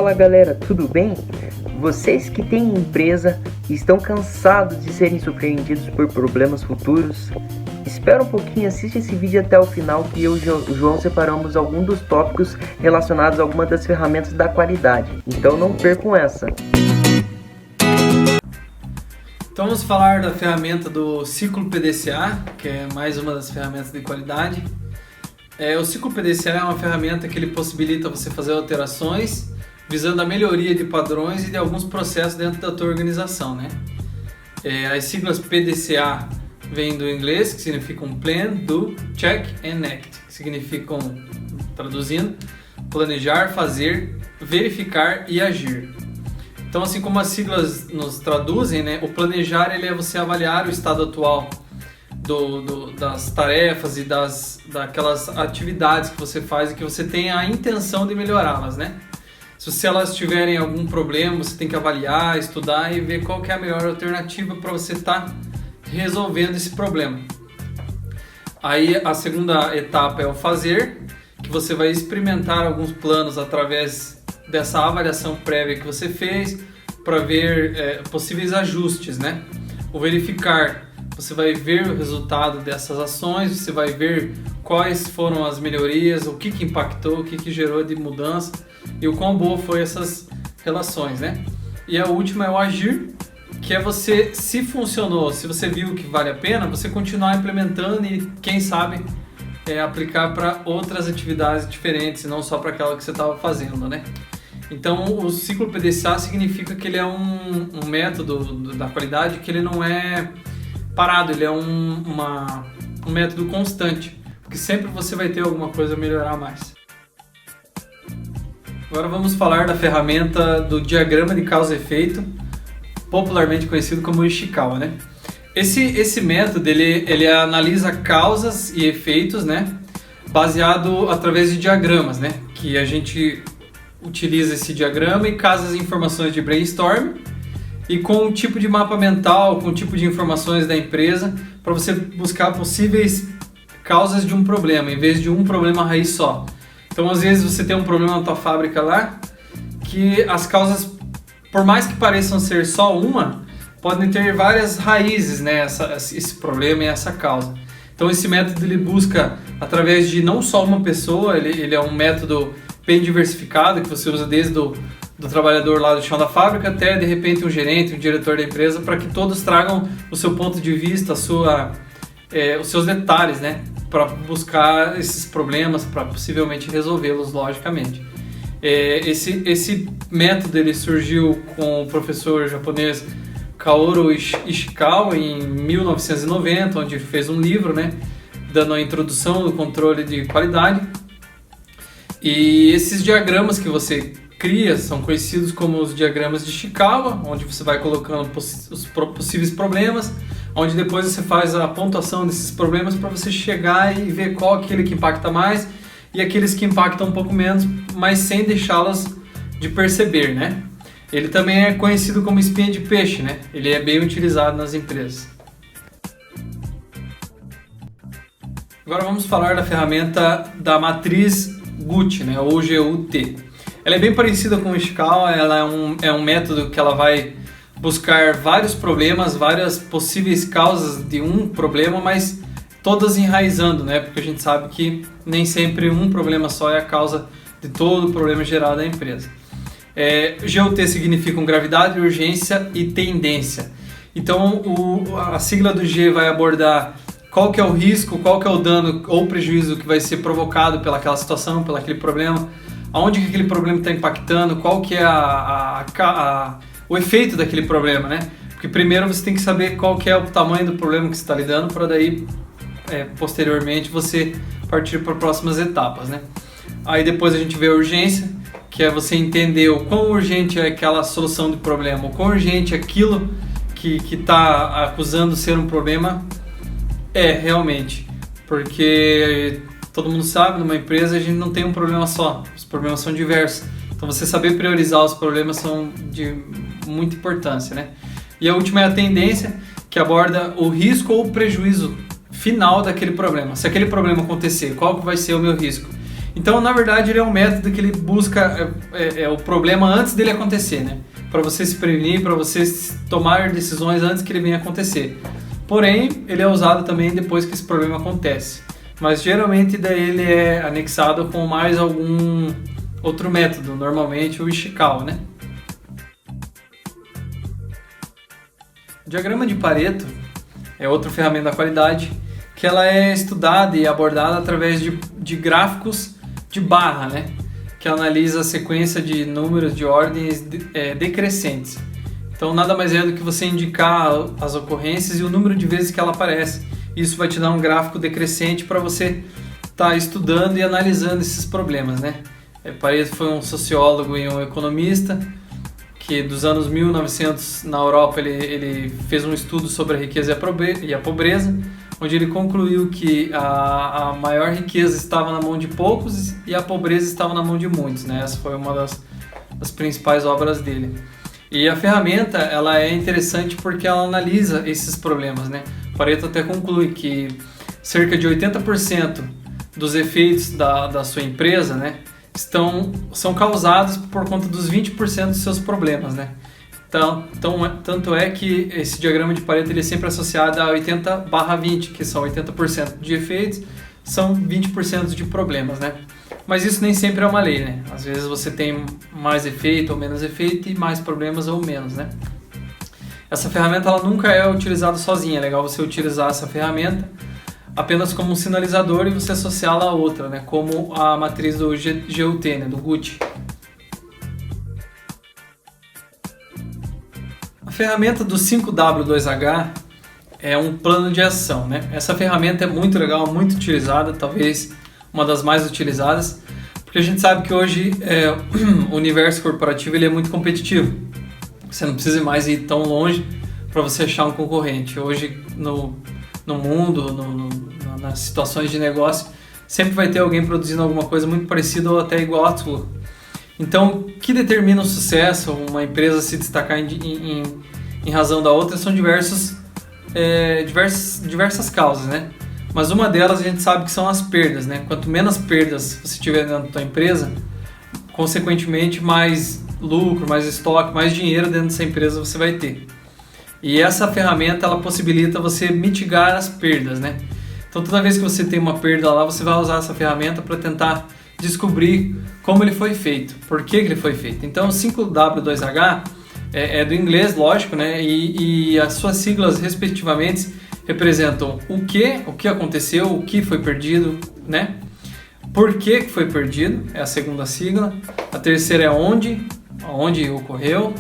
Fala galera, tudo bem? Vocês que têm empresa e estão cansados de serem surpreendidos por problemas futuros, espera um pouquinho, assiste esse vídeo até o final que eu e o João separamos alguns dos tópicos relacionados a alguma das ferramentas da qualidade. Então não percam essa. Então vamos falar da ferramenta do ciclo PDCA, que é mais uma das ferramentas de qualidade. O ciclo PDCA é uma ferramenta que ele possibilita você fazer alterações visando a melhoria de padrões e de alguns processos dentro da tua organização, né? As siglas PDCA vêm do inglês, que significam Plan, Do, Check and Act, que significam, traduzindo, planejar, fazer, verificar e agir. Então, assim como as siglas nos traduzem, né, o planejar ele é você avaliar o estado atual das tarefas e daquelas atividades que você faz e que você tem a intenção de melhorá-las, né? Se elas tiverem algum problema, você tem que avaliar, estudar e ver qual que é a melhor alternativa para você estar resolvendo esse problema. Aí a segunda etapa é o fazer, que você vai experimentar alguns planos através dessa avaliação prévia que você fez para ver possíveis ajustes, né? O verificar, você vai ver o resultado dessas ações, você vai ver quais foram as melhorias, o que impactou, o que gerou de mudança e o quão boa foi essas relações, né? E a última é o agir, que é você, se funcionou, se você viu que vale a pena, você continuar implementando e, quem sabe, aplicar para outras atividades diferentes, e não só para aquela que você estava fazendo, né? Então, o ciclo PDCA significa que ele é um método da qualidade que ele não é parado, ele é um método constante, porque sempre você vai ter alguma coisa a melhorar mais. Agora vamos falar da ferramenta do diagrama de causa e efeito, popularmente conhecido como Ishikawa, né? Esse método ele analisa causas e efeitos, né, baseado através de diagramas, né, que a gente utiliza esse diagrama e casa as informações de brainstorm e com um tipo de mapa mental, com um tipo de informações da empresa para você buscar possíveis causas de um problema, em vez de um problema raiz só. Então, às vezes, você tem um problema na tua fábrica lá, que as causas, por mais que pareçam ser só uma, podem ter várias raízes, né, esse problema e essa causa. Então, esse método ele busca, através de não só uma pessoa, ele é um método bem diversificado, que você usa desde do trabalhador lá do chão da fábrica até, de repente, um gerente, um diretor da empresa, para que todos tragam o seu ponto de vista, os seus detalhes, né, para buscar esses problemas, para possivelmente resolvê-los logicamente. Esse método ele surgiu com o professor japonês Kaoru Ishikawa em 1990, onde ele fez um livro, né, dando a introdução do controle de qualidade. E esses diagramas que você cria são conhecidos como os diagramas de Ishikawa, onde você vai colocando os possíveis problemas, onde depois você faz a pontuação desses problemas para você chegar e ver qual aquele que impacta mais e aqueles que impactam um pouco menos, mas sem deixá-las de perceber, né? Ele também é conhecido como espinha de peixe, né? Ele é bem utilizado nas empresas. Agora vamos falar da ferramenta da matriz GUT, né? Ou GUT. Ela é bem parecida com o Ishikawa, ela é um método que ela vai buscar vários problemas, várias possíveis causas de um problema, mas todas enraizando, né? Porque a gente sabe que nem sempre um problema só é a causa de todo o problema geral da empresa. GUT significa gravidade, urgência e tendência. Então a sigla do G vai abordar qual que é o risco, qual que é o dano ou prejuízo que vai ser provocado pelaquela situação, pelaquele problema, aonde que aquele problema está impactando, qual que é o efeito daquele problema, né? Porque primeiro você tem que saber qual que é o tamanho do problema que você está lidando, para daí, posteriormente, você partir para próximas etapas, né? Aí depois a gente vê a urgência, que é você entender o quão urgente é aquela solução do problema, o quão urgente aquilo que está acusando ser um problema realmente. Porque todo mundo sabe, numa empresa a gente não tem um problema só, os problemas são diversos. Então você saber priorizar os problemas são de muita importância, né? E a última é a tendência, que aborda o risco ou o prejuízo final daquele problema. Se aquele problema acontecer, qual que vai ser o meu risco? Então, na verdade, ele é um método que ele busca o problema antes dele acontecer, né? Para você se prevenir, para você tomar decisões antes que ele venha acontecer. Porém, ele é usado também depois que esse problema acontece. Mas geralmente daí ele é anexado com mais algum outro método, normalmente o Ishikawa, né? O diagrama de Pareto é outra ferramenta da qualidade que ela é estudada e abordada através de gráficos de barra, né? Que analisa a sequência de números de ordens decrescentes. Então nada mais é do que você indicar as ocorrências e o número de vezes que ela aparece. Isso vai te dar um gráfico decrescente para você estar estudando e analisando esses problemas, né? Pareto foi um sociólogo e um economista que dos anos 1900 na Europa ele fez um estudo sobre a riqueza e a pobreza, onde ele concluiu que a maior riqueza estava na mão de poucos e a pobreza estava na mão de muitos, né? Essa foi uma das principais obras dele. E a ferramenta ela é interessante porque ela analisa esses problemas, né? Pareto até conclui que cerca de 80% dos efeitos da sua empresa, né, são causados por conta dos 20% dos seus problemas, né? Tanto é que esse diagrama de Pareto ele é sempre associado a 80/20, que são 80% de efeitos, são 20% de problemas, né? Mas isso nem sempre é uma lei, né? Às vezes você tem mais efeito ou menos efeito e mais problemas ou menos, né? Essa ferramenta ela nunca é utilizada sozinha, é legal você utilizar essa ferramenta apenas como um sinalizador e você associá-la a outra, né? Como a matriz do GUT, né? Do GUT. A ferramenta do 5W2H é um plano de ação, né? Essa ferramenta é muito legal, muito utilizada, talvez uma das mais utilizadas, porque a gente sabe que hoje o universo corporativo ele é muito competitivo. Você não precisa mais ir tão longe para você achar um concorrente. Hoje, no mundo, nas situações de negócio, sempre vai ter alguém produzindo alguma coisa muito parecida ou até igual à sua. Então, o que determina o sucesso, uma empresa se destacar em razão da outra, são diversas causas, né? Mas uma delas a gente sabe que são as perdas, né? Quanto menos perdas você tiver dentro da tua empresa, consequentemente mais lucro, mais estoque, mais dinheiro dentro dessa empresa você vai ter. E essa ferramenta ela possibilita você mitigar as perdas, né? Então toda vez que você tem uma perda lá, você vai usar essa ferramenta para tentar descobrir como ele foi feito, por que ele foi feito. Então o 5W2H é do inglês, lógico, né? E as suas siglas respectivamente representam o que aconteceu, o que foi perdido, né? Por que foi perdido, é a segunda sigla. A terceira é onde ocorreu.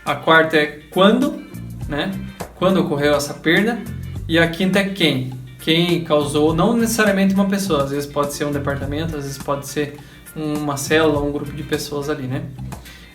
A quarta é quando, né? Quando ocorreu essa perda. E a quinta é quem. Quem causou, não necessariamente uma pessoa, às vezes pode ser um departamento, às vezes pode ser uma célula, um grupo de pessoas ali, né?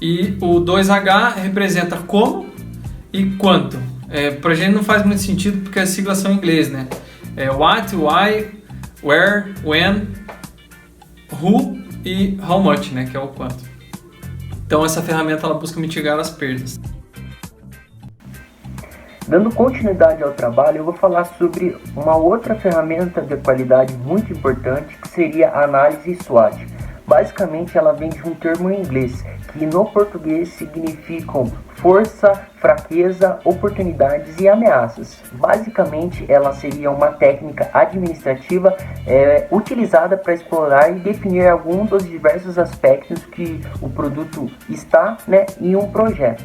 E o 2H representa como e quanto. Pra gente não faz muito sentido porque as siglas são em inglês, né? What, why, where, when, who e how much, né? Que é o quanto. Então essa ferramenta ela busca mitigar as perdas. Dando continuidade ao trabalho, eu vou falar sobre uma outra ferramenta de qualidade muito importante, que seria a análise SWOT. Basicamente, ela vem de um termo em inglês, que no português significam força, fraqueza, oportunidades e ameaças. Basicamente, ela seria uma técnica administrativa utilizada para explorar e definir algum dos diversos aspectos que o produto está, né, em um projeto.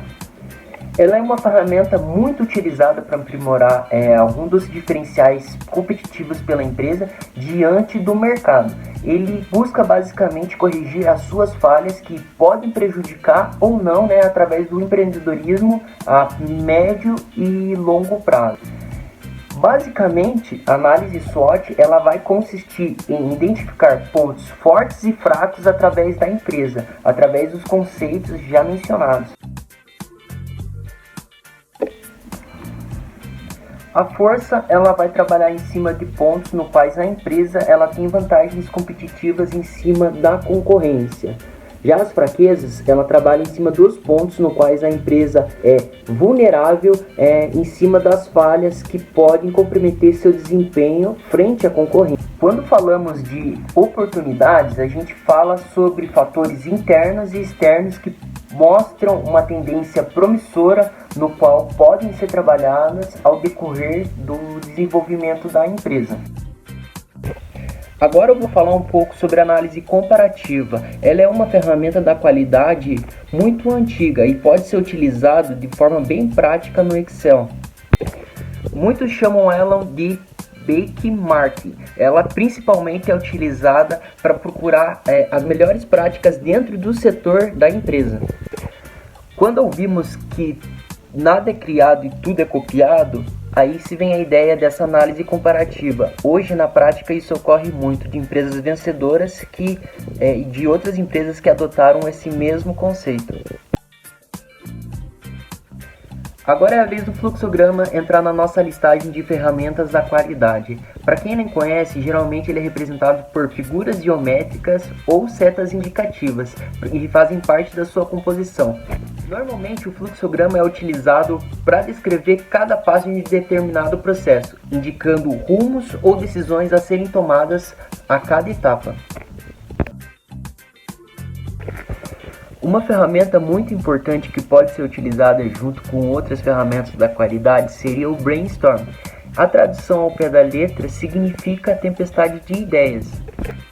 Ela é uma ferramenta muito utilizada para aprimorar alguns dos diferenciais competitivos pela empresa diante do mercado. Ele busca basicamente corrigir as suas falhas que podem prejudicar ou não, né, através do empreendedorismo a médio e longo prazo. Basicamente, a análise SWOT ela vai consistir em identificar pontos fortes e fracos através da empresa, através dos conceitos já mencionados. A força ela vai trabalhar em cima de pontos no quais a empresa ela tem vantagens competitivas em cima da concorrência. Já as fraquezas, ela trabalha em cima dos pontos no quais a empresa é vulnerável, em cima das falhas que podem comprometer seu desempenho frente à concorrência. Quando falamos de oportunidades, a gente fala sobre fatores internos e externos que mostram uma tendência promissora no qual podem ser trabalhadas ao decorrer do desenvolvimento da empresa. Agora eu vou falar um pouco sobre análise comparativa. Ela é uma ferramenta da qualidade muito antiga e pode ser utilizada de forma bem prática no Excel. Muitos chamam ela de benchmarking. Ela principalmente é utilizada para procurar as melhores práticas dentro do setor da empresa. Quando ouvimos que nada é criado e tudo é copiado, aí se vem a ideia dessa análise comparativa. Hoje, na prática, isso ocorre muito de empresas vencedoras e de outras empresas que adotaram esse mesmo conceito. Agora é a vez do fluxograma entrar na nossa listagem de ferramentas da qualidade. Para quem não conhece, geralmente ele é representado por figuras geométricas ou setas indicativas e fazem parte da sua composição. Normalmente o fluxograma é utilizado para descrever cada passo de determinado processo, indicando rumos ou decisões a serem tomadas a cada etapa. Uma ferramenta muito importante que pode ser utilizada junto com outras ferramentas da qualidade seria o Brainstorm. A tradução ao pé da letra significa tempestade de ideias.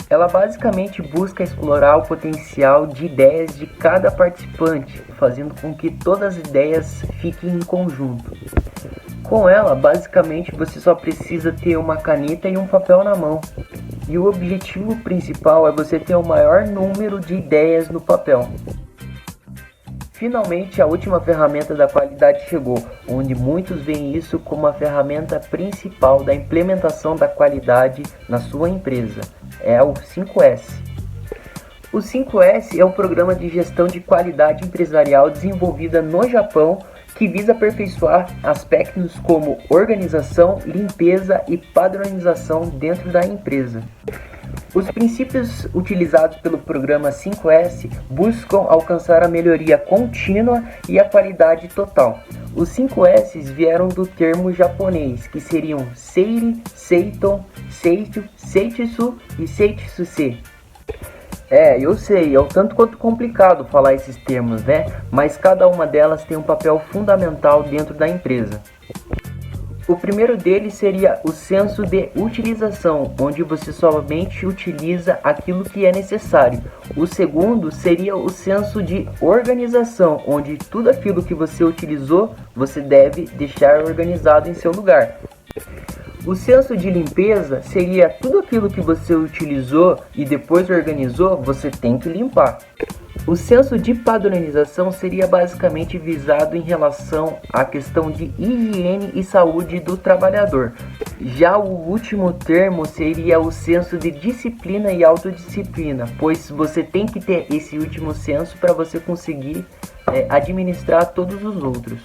Ela basicamente busca explorar o potencial de ideias de cada participante, fazendo com que todas as ideias fiquem em conjunto. Com ela, basicamente você só precisa ter uma caneta e um papel na mão. E o objetivo principal é você ter o maior número de ideias no papel. Finalmente, a última ferramenta da qualidade chegou, onde muitos veem isso como a ferramenta principal da implementação da qualidade na sua empresa. É o 5S. O 5S é um programa de gestão de qualidade empresarial desenvolvida no Japão que visa aperfeiçoar aspectos como organização, limpeza e padronização dentro da empresa. Os princípios utilizados pelo programa 5S buscam alcançar a melhoria contínua e a qualidade total. Os 5S vieram do termo japonês, que seriam Seiri, Seiton, Seicho, Seitsu e Seitsu-se. Eu sei, é um tanto quanto complicado falar esses termos, né? Mas cada uma delas tem um papel fundamental dentro da empresa. O primeiro deles seria o senso de utilização, onde você somente utiliza aquilo que é necessário. O segundo seria o senso de organização, onde tudo aquilo que você utilizou, você deve deixar organizado em seu lugar. O senso de limpeza seria tudo aquilo que você utilizou e depois organizou, você tem que limpar. O senso de padronização seria basicamente visado em relação à questão de higiene e saúde do trabalhador. Já o último termo seria o senso de disciplina e autodisciplina, pois você tem que ter esse último senso para você conseguir administrar todos os outros.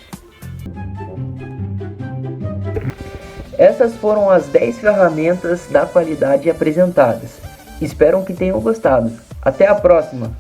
Essas foram as 10 ferramentas da qualidade apresentadas. Espero que tenham gostado. Até a próxima!